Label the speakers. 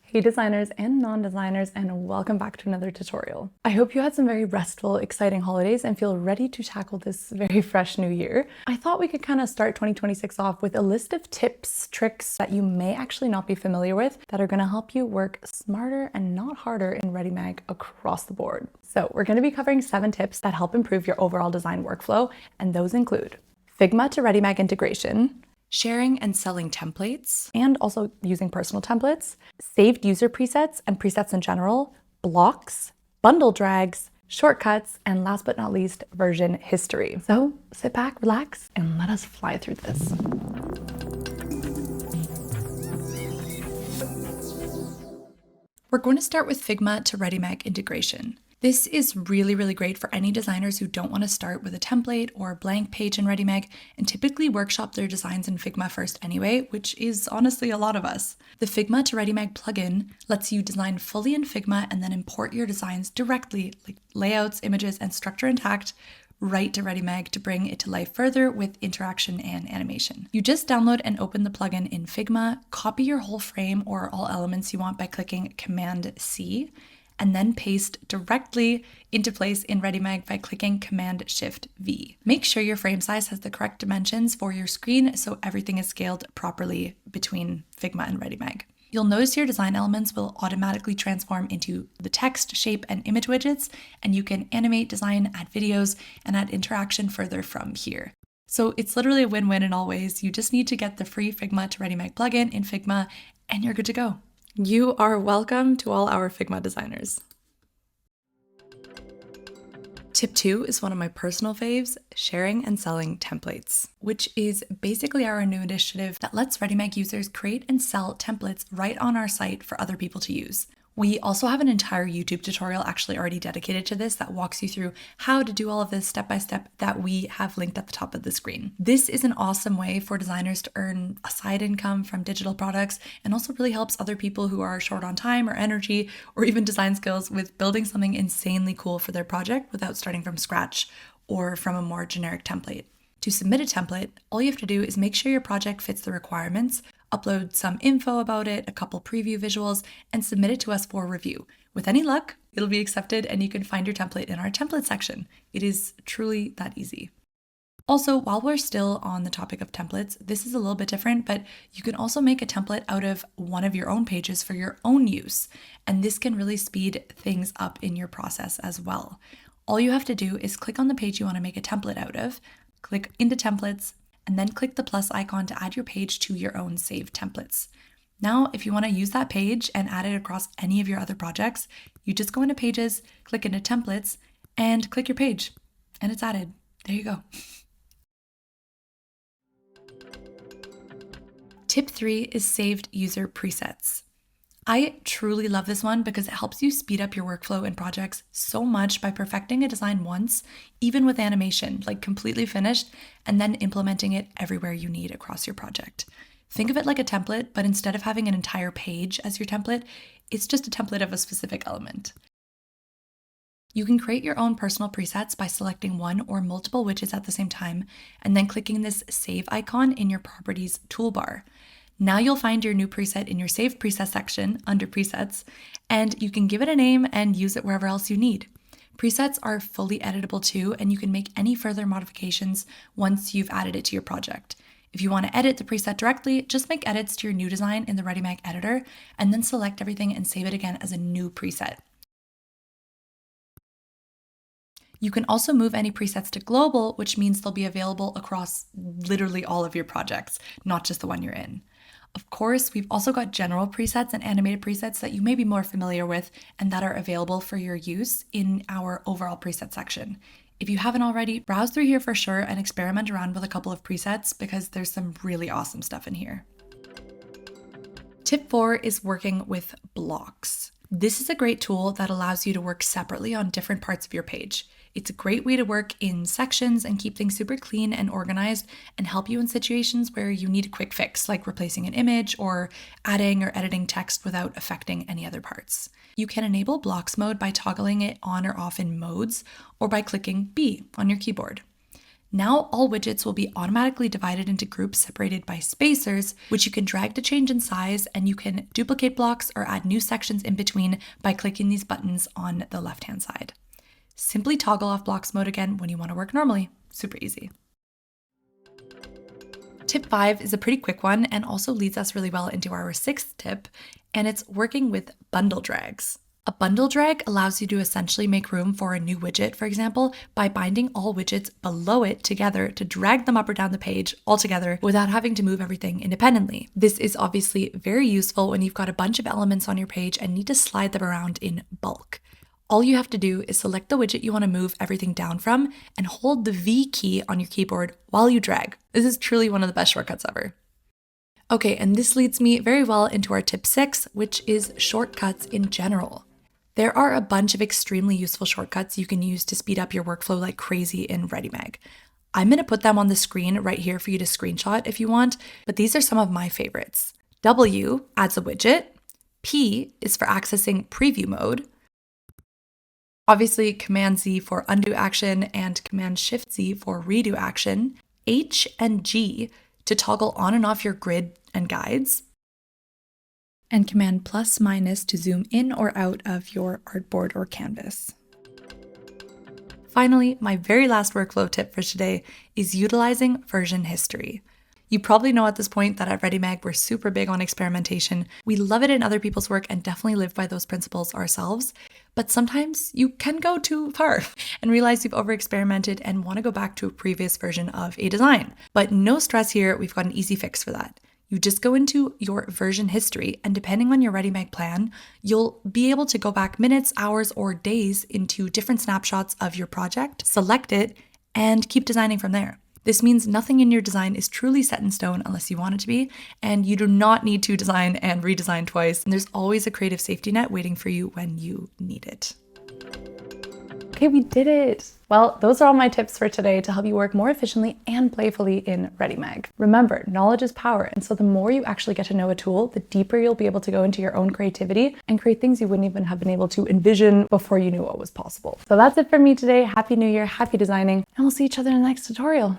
Speaker 1: Hey designers and non-designers, and welcome back to another tutorial. I hope you had some very restful, exciting holidays and feel ready to tackle this very fresh new year. I thought we could kind of start 2026 off with a list of tips, tricks that you may actually not be familiar with that are going to help you work smarter and not harder in Readymag across the board. So we're going to be covering 7 tips that help improve your overall design workflow, and those include Figma to Readymag integration, sharing and selling templates, and also using personal templates, saved user presets and presets in general, blocks, bundle drags, shortcuts, and last but not least, version history. So sit back, relax, and let us fly through this. We're going to start with Figma to Readymag integration. This is really great for any designers who don't want to start with a template or a blank page in Readymag and typically workshop their designs in Figma first anyway, which is honestly a lot of us. The Figma to Readymag plugin lets you design fully in Figma and then import your designs directly, like layouts, images, and structure intact, right to Readymag to bring it to life further with interaction and animation. You just download and open the plugin in Figma, copy your whole frame or all elements you want by clicking Command-C, and then paste directly into place in Readymag by clicking Command-Shift-V. Make sure your frame size has the correct dimensions for your screen so everything is scaled properly between Figma and Readymag. You'll notice your design elements will automatically transform into the text, shape, and image widgets, and you can animate, design, add videos, and add interaction further from here. So it's literally a win-win in all ways. You just need to get the free Figma to Readymag plugin in Figma, and you're good to go. You are welcome to all our Figma designers. Tip 2 is one of my personal faves, sharing and selling templates, which is basically our new initiative that lets Readymag users create and sell templates right on our site for other people to use. We also have an entire YouTube tutorial actually already dedicated to this that walks you through how to do all of this step by step that we have linked at the top of the screen. This is an awesome way for designers to earn a side income from digital products and also really helps other people who are short on time or energy or even design skills with building something insanely cool for their project without starting from scratch or from a more generic template. To submit a template, all you have to do is make sure your project fits the requirements, upload some info about it, a couple preview visuals, and submit it to us for review. With any luck, it'll be accepted and you can find your template in our template section. It is truly that easy. Also, while we're still on the topic of templates, this is a little bit different, but you can also make a template out of one of your own pages for your own use. And this can really speed things up in your process as well. All you have to do is click on the page you want to make a template out of, click into templates, and then click the plus icon to add your page to your own saved templates. Now, if you want to use that page and add it across any of your other projects, you just go into pages, click into templates, and click your page, and it's added. There you go. Tip 3 is saved user presets. I truly love this one because it helps you speed up your workflow in projects so much by perfecting a design once, even with animation, like completely finished, and then implementing it everywhere you need across your project. Think of it like a template, but instead of having an entire page as your template, it's just a template of a specific element. You can create your own personal presets by selecting one or multiple widgets at the same time, and then clicking this save icon in your properties toolbar. Now you'll find your new preset in your Save Preset section under Presets, and you can give it a name and use it wherever else you need. Presets are fully editable too, and you can make any further modifications once you've added it to your project. If you want to edit the preset directly, just make edits to your new design in the Readymag editor, and then select everything and save it again as a new preset. You can also move any presets to global, which means they'll be available across literally all of your projects, not just the one you're in. Of course, we've also got general presets and animated presets that you may be more familiar with and that are available for your use in our overall preset section. If you haven't already, browse through here for sure and experiment around with a couple of presets because there's some really awesome stuff in here. Tip 4 is working with blocks. This is a great tool that allows you to work separately on different parts of your page. It's a great way to work in sections and keep things super clean and organized and help you in situations where you need a quick fix, like replacing an image or adding or editing text without affecting any other parts. You can enable blocks mode by toggling it on or off in modes or by clicking B on your keyboard. Now all widgets will be automatically divided into groups separated by spacers, which you can drag to change in size, and you can duplicate blocks or add new sections in between by clicking these buttons on the left-hand side. Simply toggle off blocks mode again when you want to work normally. Super easy. Tip 5 is a pretty quick one and also leads us really well into our 6th tip, and it's working with bundle drags. A bundle drag allows you to essentially make room for a new widget, for example, by binding all widgets below it together to drag them up or down the page all together without having to move everything independently. This is obviously very useful when you've got a bunch of elements on your page and need to slide them around in bulk. All you have to do is select the widget you want to move everything down from and hold the V key on your keyboard while you drag. This is truly one of the best shortcuts ever. Okay, and this leads me very well into our tip 6, which is shortcuts in general. There are a bunch of extremely useful shortcuts you can use to speed up your workflow like crazy in Readymag. I'm going to put them on the screen right here for you to screenshot if you want, but these are some of my favorites. W adds a widget. P is for accessing preview mode. Obviously, Command-Z for undo action and Command-Shift-Z for redo action. H and G to toggle on and off your grid and guides. And Command +- to zoom in or out of your artboard or canvas. Finally, my very last workflow tip for today is utilizing version history. You probably know at this point that at Readymag, we're super big on experimentation. We love it in other people's work and definitely live by those principles ourselves. But sometimes you can go too far and realize you've over-experimented and want to go back to a previous version of a design. But no stress here, we've got an easy fix for that. You just go into your version history, and depending on your Readymag plan, you'll be able to go back minutes, hours, or days into different snapshots of your project, select it, and keep designing from there. This means nothing in your design is truly set in stone unless you want it to be, and you do not need to design and redesign twice, and there's always a creative safety net waiting for you when you need it. Okay, we did it. Well, those are all my tips for today to help you work more efficiently and playfully in Readymag. Remember, knowledge is power, and so the more you actually get to know a tool, the deeper you'll be able to go into your own creativity and create things you wouldn't even have been able to envision before you knew what was possible. So that's it for me today. Happy New Year, happy designing, and we'll see each other in the next tutorial.